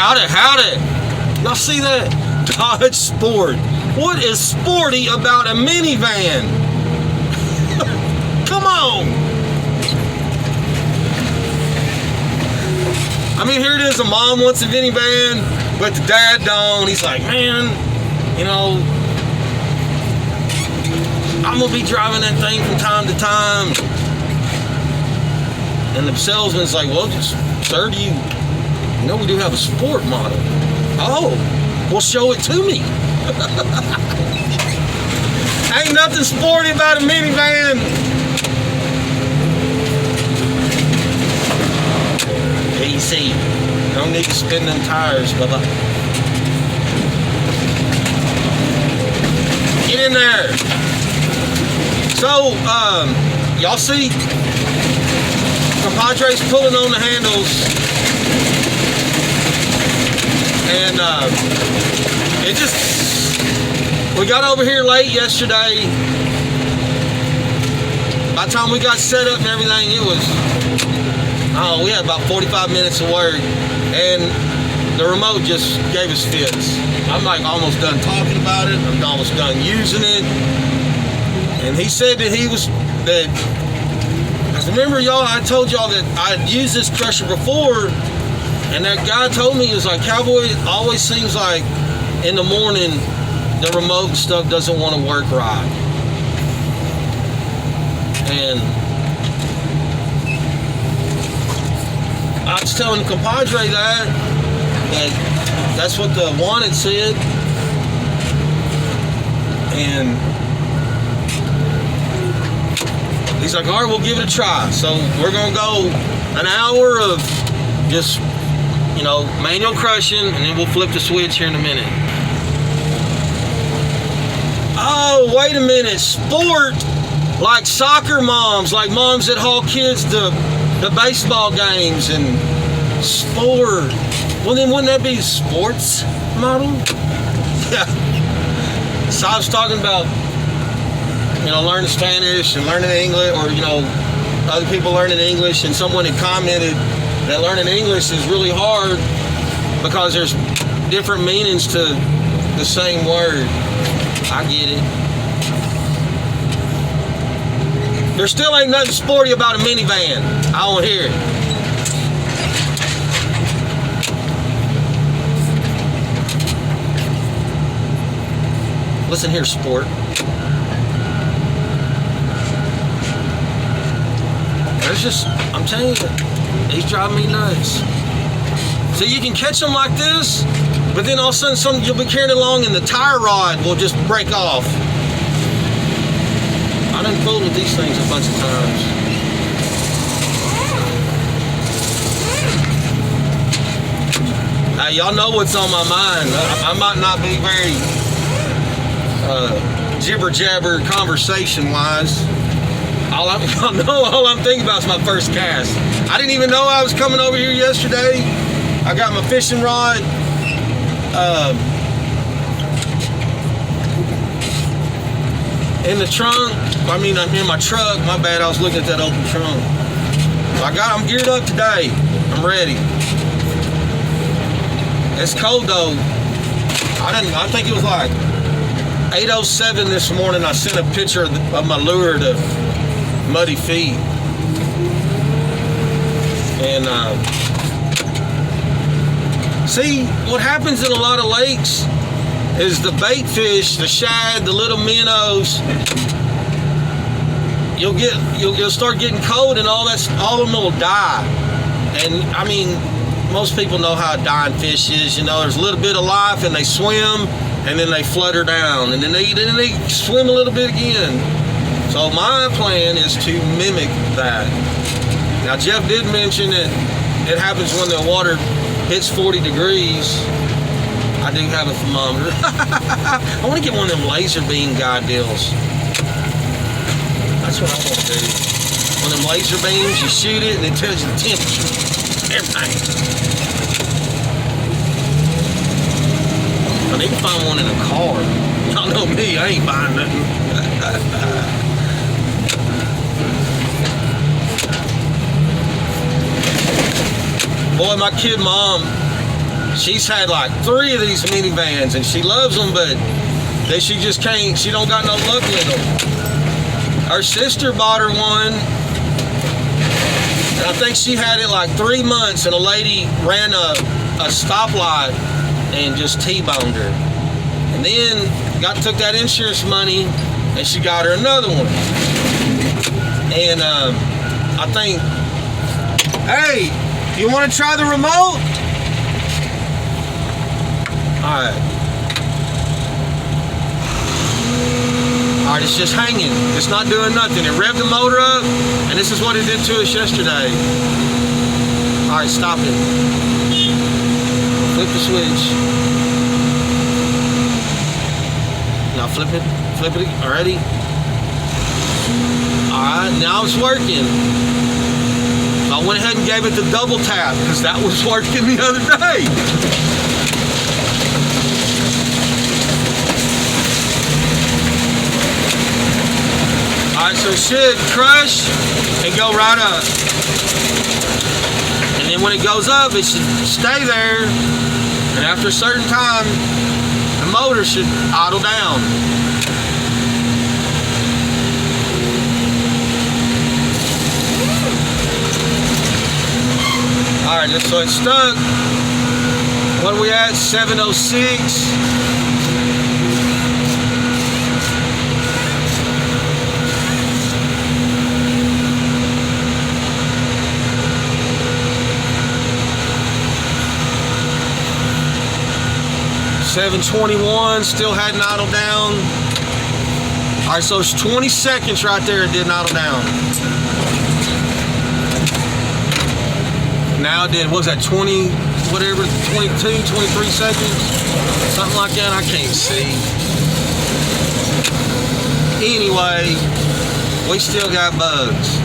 Howdy. Y'all see that? Dodge Sport. What is sporty about a minivan? Come on. I mean, here it is. A mom wants a minivan, but the dad don't. He's like, man, you know, I'm going to be driving that thing from time to time. And the salesman's like, well, sir, do you know we do have a sport model? Oh, well, show it to me. Ain't nothing sporty about a minivan. Easy. Don't need to spin them tires, bubba. Get in there. So, y'all see compadres pulling on the handles, and we got over here late yesterday. By the time we got set up and everything, it was, we had about 45 minutes of work, and the remote just gave us fits. I'm like almost done talking about it. I'm almost done using it. And he said that remember y'all, I told y'all that I'd used this crusher before, and that guy told me, he was like, Cowboy, it always seems like in the morning the remote and stuff doesn't want to work right. And I was telling the compadre that's what the wanted said. And he's like, all right, we'll give it a try. So we're going to go an hour of just, manual crushing, and then we'll flip the switch here in a minute. Oh, wait a minute. Sport, like soccer moms, like moms that haul kids to the baseball games and sport. Well, then wouldn't that be sports model? Yeah. So I was talking about, learning Spanish and learning English, or, other people learning English, and someone had commented that learning English is really hard because there's different meanings to the same word. I get it. There still ain't nothing sporty about a minivan. I won't hear it. Listen here, sport. I'm telling you, he's driving me nuts. So you can catch them like this, but then all of a sudden you'll be carrying along and the tire rod will just break off. I done fooled with these things a bunch of times. Y'all know what's on my mind. I might not be very jibber jabber conversation wise. All I'm thinking about is my first cast. I didn't even know I was coming over here yesterday. I got my fishing rod. In the trunk. I'm in my truck. My bad. I was looking at that open trunk. So I'm geared up today. I'm ready. It's cold though. I think it was like 8:07 this morning. I sent a picture of my lure to Muddy Feet, and see what happens in a lot of lakes is the bait fish, the shad, the little minnows, you'll start getting cold, and all of them will die. And most people know how a dying fish is. There's a little bit of life, and they swim, and then they flutter down, and then they swim a little bit again. So my plan is to mimic that. Now Jeff did mention that it happens when the water hits 40 degrees. I do have a thermometer. I want to get one of them laser beam guide deals. That's what I want to do. One of them laser beams, you shoot it and it tells you the temperature. Everything. I need to find one in a car. Y'all know me, I ain't buying nothing. Boy, my kid mom She's had like 3 of these minivans, and she loves them, but that she just can't. She don't got no luck with them. Her sister bought her one, and I think she had it like 3 months, and a lady ran a stoplight and just T-boned her. And then took that insurance money, and she got her another one. And I think, hey, you want to try the remote? All right. All right, it's just hanging. It's not doing nothing. It revved the motor up, and this is what it did to us yesterday. All right, stop it. Flip the switch. Now flip it already. All right, now it's working. I went ahead and gave it the double tap because that was working the other day. All right, so it should crush and go right up. And then when it goes up, it should stay there. And after a certain time, the motor should idle down. All right, so it's stuck. What are we at? 706. $721, still hadn't idled down. All right, so it's 20 seconds right there, it didn't idle down. Now it did, what was that, 20, whatever, 22, 23 seconds? Something like that, I can't see. Anyway, we still got bugs.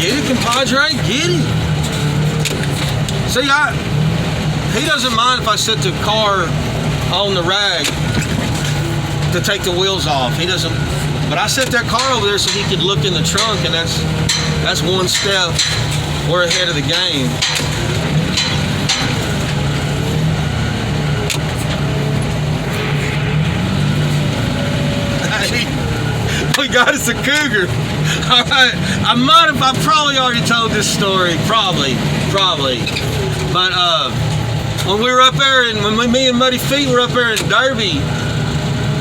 Get it, compadre, get it. See, he doesn't mind if I set the car on the rag to take the wheels off. He doesn't, but I set that car over there so he could look in the trunk, and that's one step. We're ahead of the game. We got us a Cougar. All right, I probably already told this story, probably. But when we were up there, and when me and Muddy Feet were up there in Derby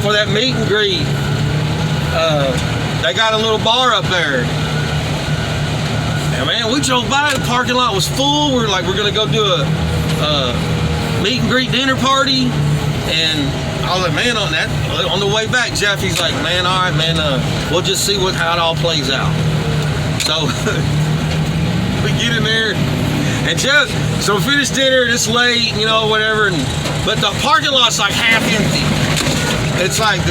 for that meet and greet, they got a little bar up there. And man, we drove by, the parking lot was full. We're gonna go do a meet and greet dinner party, and I was like, man, on the way back, Jeffy's like, man, all right, man, we'll just see how it all plays out. So we get in there, and so we finish dinner, and it's late, whatever, but the parking lot's like half empty. It's like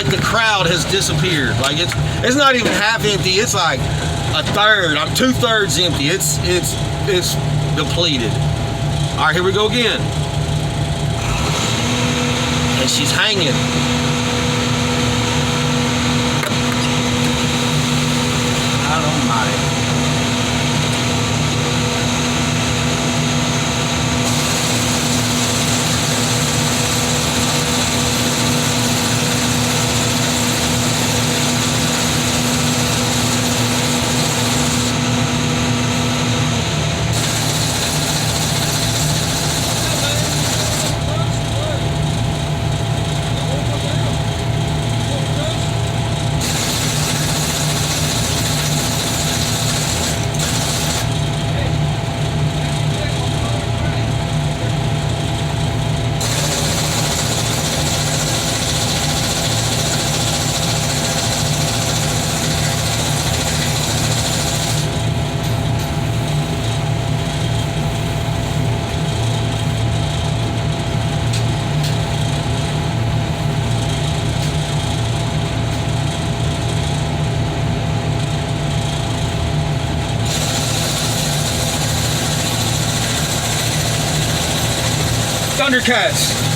the crowd has disappeared. Like it's not even half empty. It's like a third. I'm 2/3 empty. It's depleted. All right, here we go again. And she's hanging. I don't mind.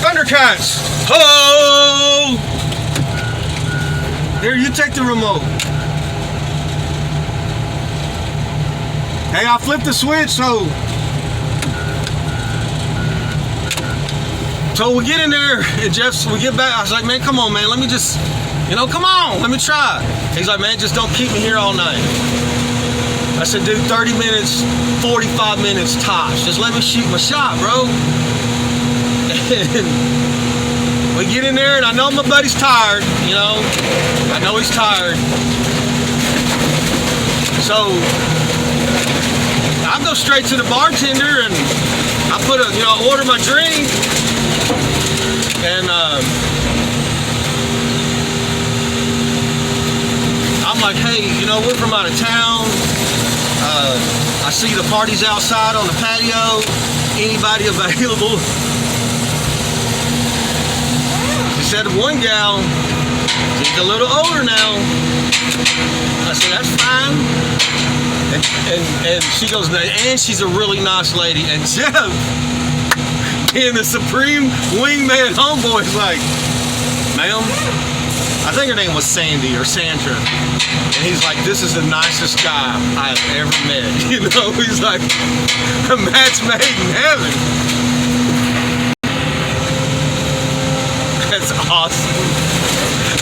Thundercats! Hello! Here, you take the remote. Hey, I flipped the switch, so we get in there, and we get back. I was like, man, come on, man, let me just, come on, let me try. He's like, man, just don't keep me here all night. I said, dude, 30 minutes, 45 minutes tops. Just let me shoot my shot, bro. And we get in there, and I know my buddy's tired, I know he's tired. So I go straight to the bartender, and I put order my drink, and I'm like, hey, we're from out of town. I see the party's outside on the patio. Anybody available? She said one gal, she's a little older now. I said, that's fine. And she goes, and she's a really nice lady. And Jeff, being the supreme wingman homeboy, is like, ma'am, I think her name was Sandy or Sandra. And he's like, this is the nicest guy I've ever met. He's like, a match made in heaven. That's awesome.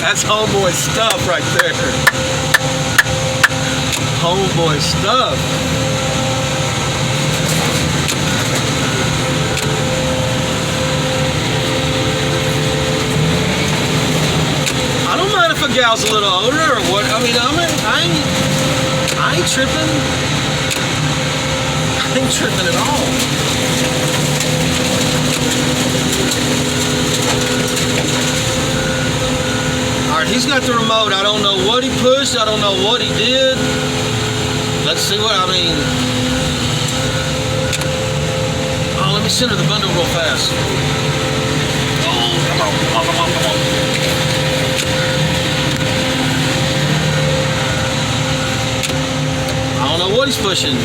That's homeboy stuff right there. Homeboy stuff. I don't mind if a gal's a little older or what. I ain't tripping. I ain't tripping at all. All right, he's got the remote. I don't know what he pushed. I don't know what he did. Let's see what, oh, let me center the bundle real fast. Oh, come on. I don't know what he's pushing.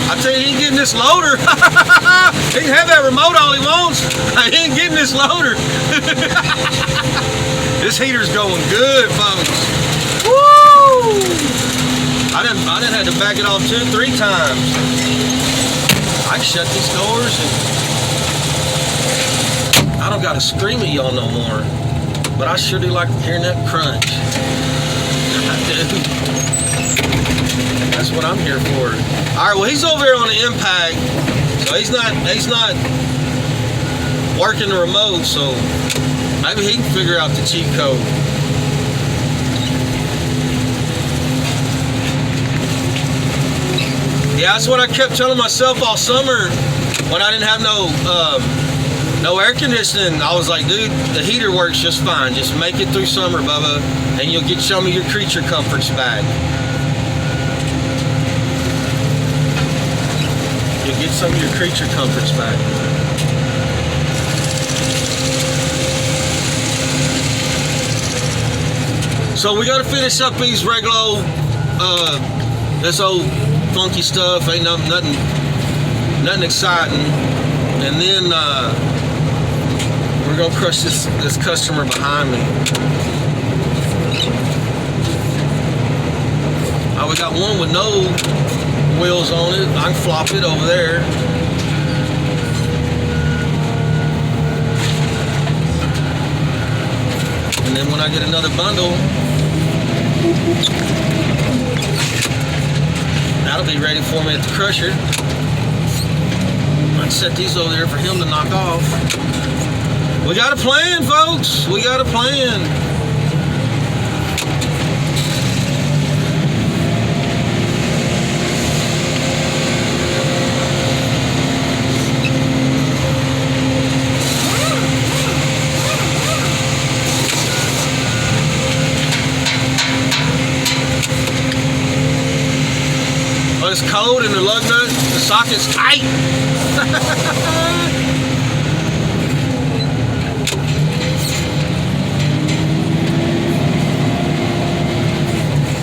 I tell you, he ain't getting this loader. He can have that remote all he wants. He ain't getting this loader. This heater's going good, folks. Woo! I done had to back it off 2-3 times. I can shut these doors, and I don't gotta scream at y'all no more. But I sure do like hearing that crunch. I do. That's what I'm here for. All right, well, he's over there on the impact, so he's not working the remote, so maybe he can figure out the cheat code. Yeah, that's what I kept telling myself all summer when I didn't have no air conditioning. I was like, dude, the heater works just fine. Just make it through summer, Bubba, and you'll get some of your creature comforts back. You'll get some of your creature comforts back. So we got to finish up these regular, this old funky stuff. Ain't nothing exciting. And then we're gonna crush this customer behind me. We got one with no wheels on it. I can flop it over there. And then when I get another bundle, that'll be ready for me at the crusher. I can set these over there for him to knock off. We got a plan, folks. We got a plan. Well, it's cold and the lug nut, the socket's tight.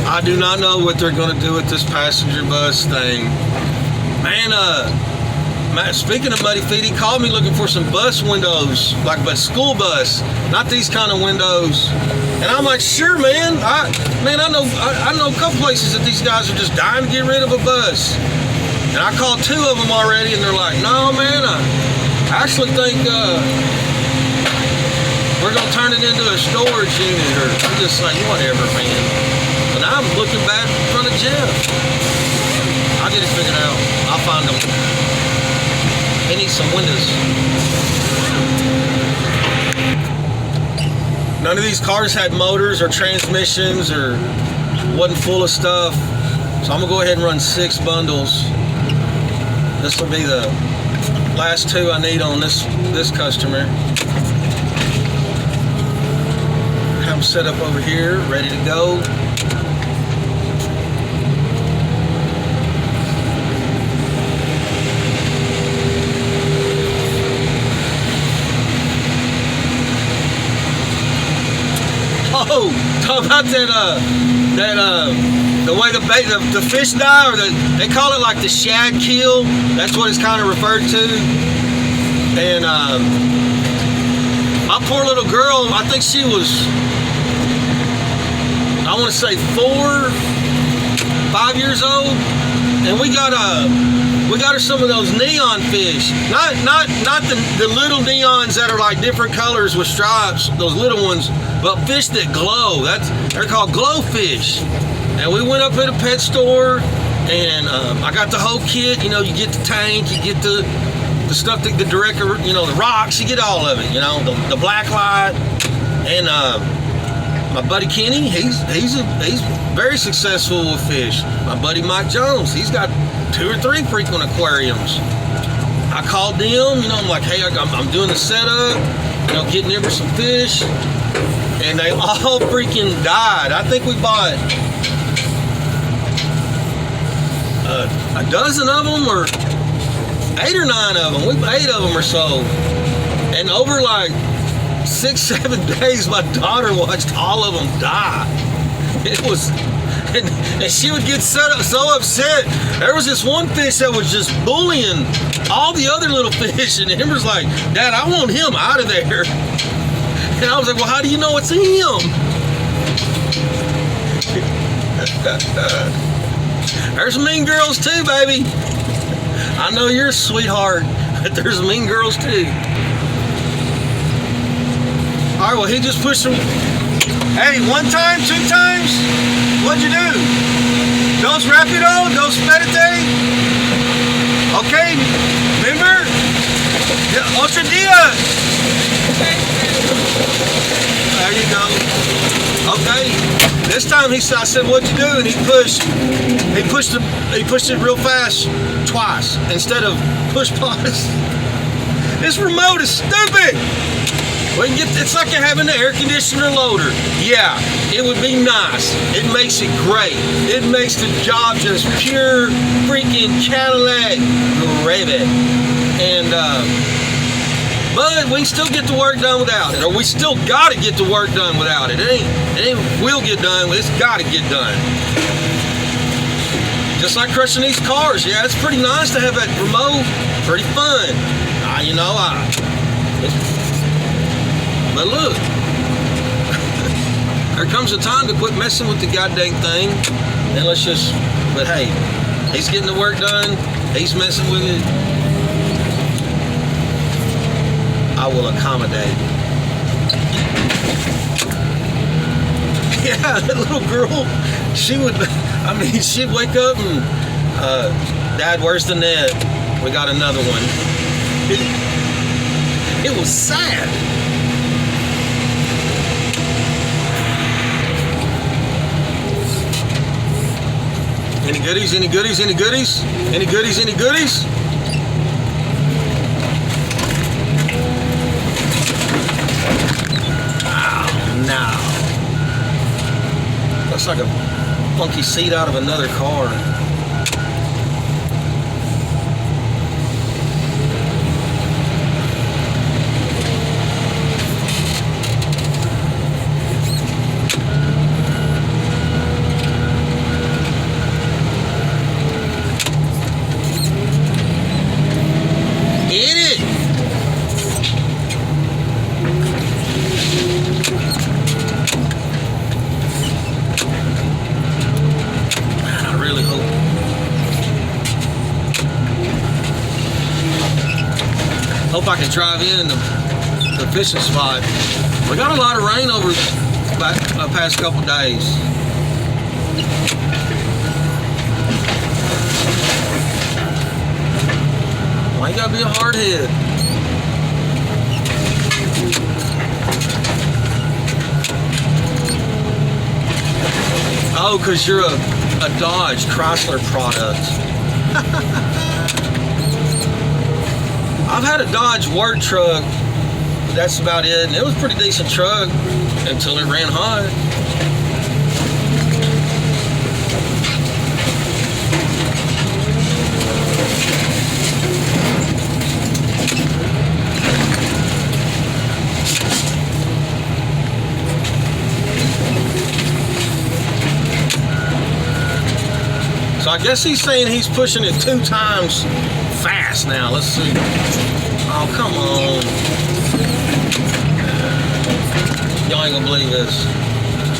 I do not know what they're going to do with this passenger bus thing. Man, speaking of Muddy Feet, he called me looking for some bus windows, like a school bus, not these kind of windows. And I'm like, sure, man. I know a couple places that these guys are just dying to get rid of a bus. And I called 2 of them already, and they're like, no, man, I actually think we're going to turn it into a storage unit. Or I'm just like, whatever, man. And I'm looking bad in front of Jeff. I'll get it figured out. I'll find them. They need some windows. None of these cars had motors or transmissions or wasn't full of stuff. So I'm going to go ahead and run 6 bundles. This will be the last 2 I need on this customer. Have them set up over here, ready to go. Oh, talk about the way the fish die, or they call it like the shad kill. That's what it's kind of referred to. And my poor little girl, I think she was, I want to say 4, 5 years old, and we got her some of those neon fish. Not the little neons that are like different colors with stripes, those little ones, but fish that glow. They're called glow fish. And we went up at a pet store, and I got the whole kit. You know, you get the tank, you get the stuff that the director, you know, the rocks, you get all of it. You know, the black light. And my buddy Kenny, he's very successful with fish. My buddy Mike Jones, he's got 2 or 3 frequent aquariums. I called them, you know, I'm like, hey, I'm doing the setup, you know, getting in for some fish, and they all freaking died. I think we bought a dozen of them, or 8 or 9 of them. 8 of them or so. And over like 6, 7 days, my daughter watched all of them die. It was, and she would get so upset. There was this one fish that was just bullying all the other little fish, and Amber's like, Dad, I want him out of there. And I was like, well, how do you know it's him? There's mean girls too, baby. I know you're a sweetheart, but there's mean girls too. All right, well, he just pushed him. Hey, 1 time, 2 times? What'd you do? Dos rapido? Dos spedite? Okay, remember? Otro dia. There you go. Okay. This time I said, what'd you do? And he pushed it real fast twice instead of push pause. This remote is stupid. It's like having an air conditioner loader. Yeah, it would be nice. It makes it great. It makes the job just pure freaking Cadillac gravy. And but we still get the work done without it, or we still got to get the work done without it. It ain't will get done. It's got to get done. Just like crushing these cars. Yeah, it's pretty nice to have that remote. Pretty fun. But look, there comes a time to quit messing with the goddamn thing, and let's just, but hey, he's getting the work done, he's messing with it, I will accommodate. Yeah, that little girl, she'd wake up and, Dad, where's the net? We got another one. It was sad. Any goodies, any goodies, any goodies? Any goodies, any goodies? Oh, no. Looks like a funky seat out of another car. Hope I can drive in the fishing spot. We got a lot of rain over the past couple days. Why you gotta be a hardhead? Oh, because you're a Dodge Chrysler product. I've had a Dodge work truck. That's about it. And it was a pretty decent truck until it ran hot. So I guess he's saying he's pushing it 2 times fast now. Let's see. Oh, come on. Y'all ain't gonna believe this.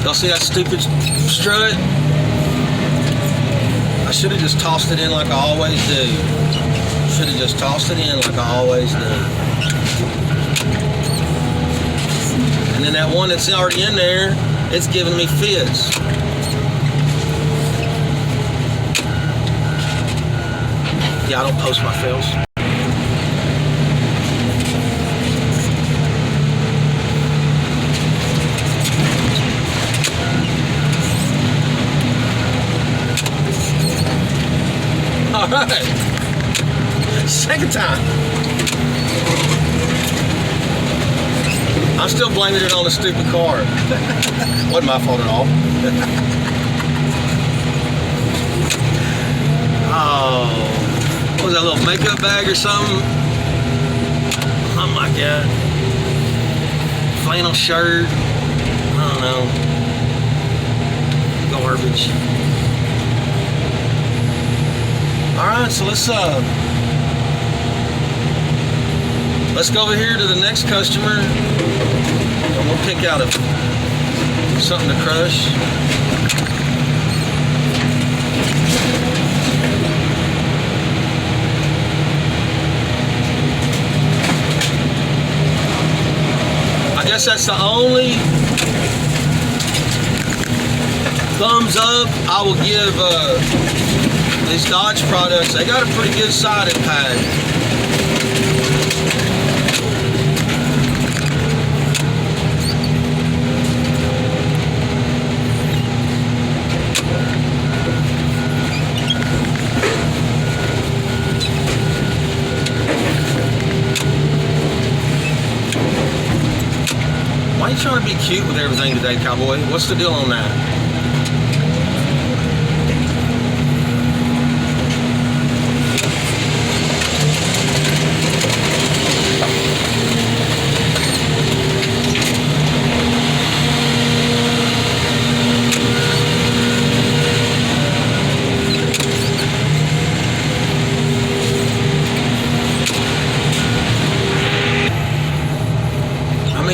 Y'all see that stupid strut? I should have just tossed it in like I always do. Should have just tossed it in like I always do. And then that one that's already in there, it's giving me fits. Yeah, I don't post my fails. All right. Second time. I'm still blaming it on the stupid car. Wasn't my fault at all. Oh. What was that, little makeup bag or something? Oh my God. Flannel shirt. I don't know. Garbage. Alright, so let's go over here to the next customer and we'll pick out something to crush. I guess that's the only thumbs up I will give these Dodge products. They got a pretty good side impact. Why are you trying to be cute with everything today, cowboy? What's the deal on that?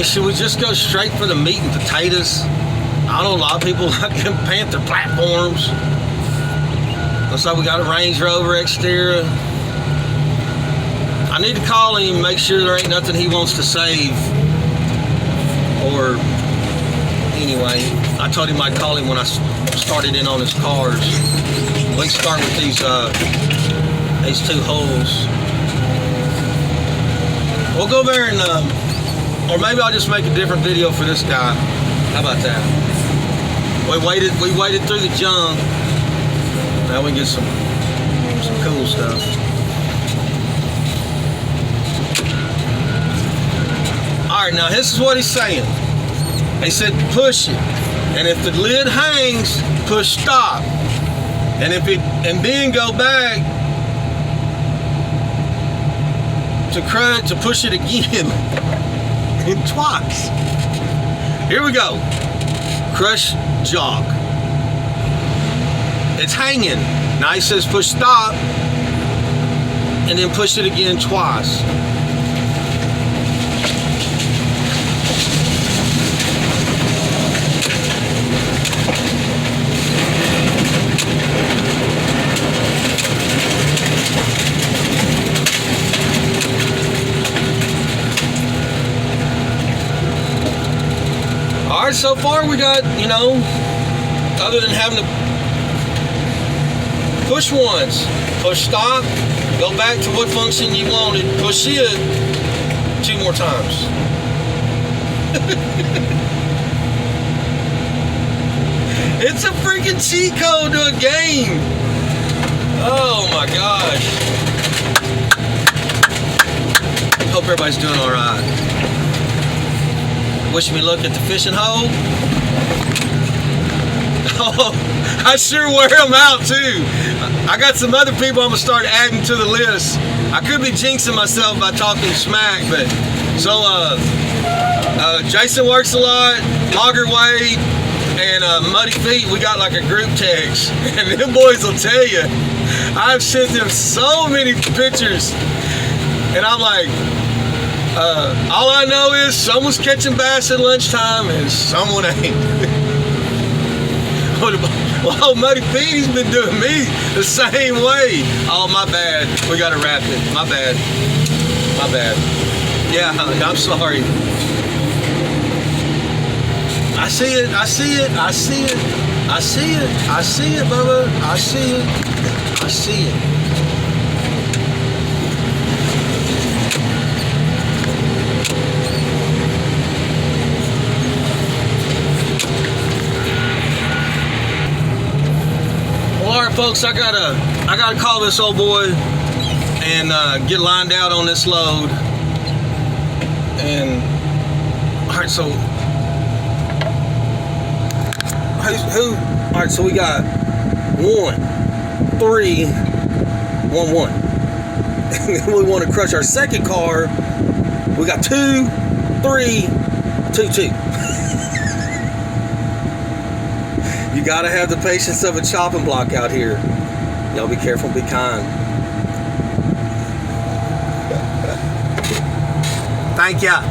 Should we just go straight for the meat and potatoes? I know a lot of people like them Panther platforms. Looks like we got a Range Rover exterior. I need to call him and make sure there ain't nothing he wants to save. Or anyway, I told him I'd call him when I started in on his cars. We can start with these 2 holes. We'll go there and or maybe I'll just make a different video for this guy. How about that? We waited through the junk. Now we can get some cool stuff. Alright, now this is what he's saying. He said push it. And if the lid hangs, push stop. And then go back to push it again. Twice. Here we go. Crush jog. It's hanging. Now he says push stop and then push it again twice. right, so far we got, you know, other than having to push once, push stop, go back to what function you wanted, push it 2 more times. It's a freaking cheat code to a game. Oh my gosh. Hope everybody's doing all right. Wish me luck at the fishing hole. Oh, I sure wear them out too. I got some other people I'm gonna start adding to the list. I could be jinxing myself by talking smack, but so Jason works a lot, Logger Wade, and Muddy Feet. We got like a group text, and them boys will tell you. I've sent them so many pictures, and I'm like, all I know is someone's catching bass at lunchtime and someone ain't. Well, Muddy Feet, he's been doing me the same way. Oh, my bad. We gotta wrap it. My bad. My bad. Yeah, I'm sorry. I see it. I see it. I see it. I see it. I see it, Bubba. I see it. I see it. All right, folks, I gotta call this old boy and get lined out on this load. And all right, so who? All right, so we got 1, 3, 1, 1. And then we want to crush our second car. We got 2, 3, 2, 2. You gotta have the patience of a chopping block out here. Y'all be careful, be kind. Thank ya.